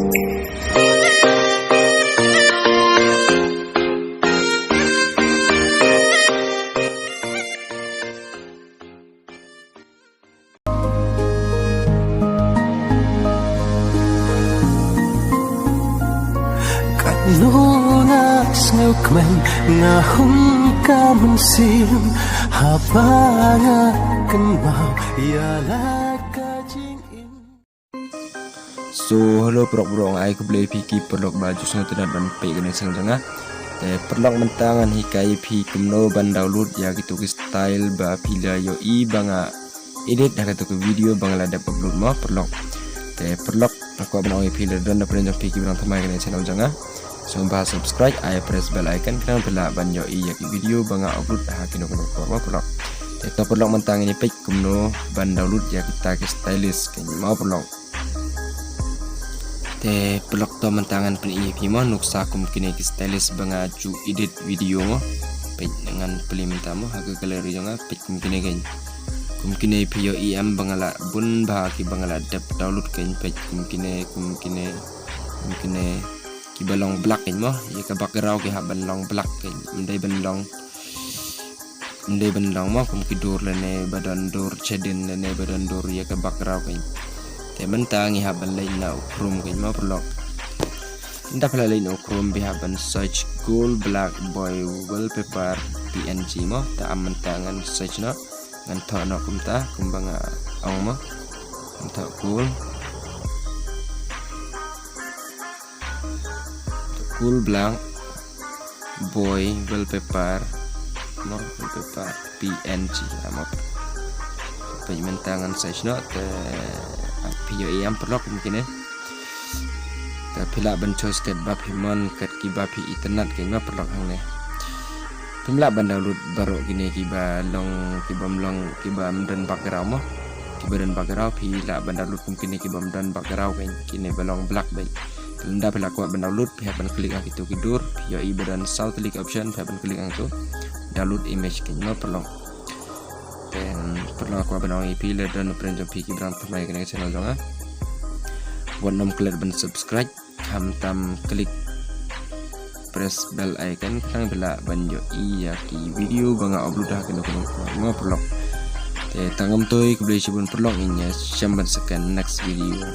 Lunas ngukmen ngahum kamun sim habanga kenal ialah kajing in. So hello bro ai ko blay piki perlok baju sno tenan ban pe gene sang janga te perlok mentangan hikai pi kumno ban download ya gitu ke style ba pila yo I banga edit dah kata ke video bangala da upload mo perlok te perlok aku abang ai pila dan da prenjo piki bang thamai gene channel janga. So bahas subscribe, I press bell icon kerana bela banyak iya video banga upload dah kini kena korma perlok. Kita perlok mentang ini pek kumno ban download ya kita ke stylist kini mau perlok. Te perlok to mentangan pen iya pima nuksa kum kini ke stylist banga ju edit video mo pek dengan peli mentamu haga galeri jonga pek kum kini kan. Kum kini pio IM bangala bun bahaki bangala download kan pek kum kini kibalong black kan mo ya ka background ki haban long black kan indai ban long mo kum ki dur lene badan dur chedin lene badan dur ya ka background kan te mentang i haban lain na chrome kan mo perlok inda pala lain chrome bi haban search gold black boy wallpaper png mo ta amantangan search no ngan tho no kum ta kum banga ong mo ta cool black boy wallpaper png amot pigmentangan size no te pio yang perlu mungkin te pila ban choice ket ba pimon ket ki ba pi internet ke ma perlu hang ne pimla ban download baru gini ki ba mden background mo ki badan background pila ban download mungkin ki ba mden background kan kini balong black baik. Tanda pila kuat download pihak ban klik ang itu kidur yo I badan south click option pihak ban klik ang itu download image kini perlu dan perlu aku ban IP dan prenjo piki berang thamai kena channel jonga buat nom klik ban subscribe tam klik press bell icon kang bela ban yo I ya ki video banga upload dah kena mo perlu te tangam toy kublai sibun perlu inya 9 second next video.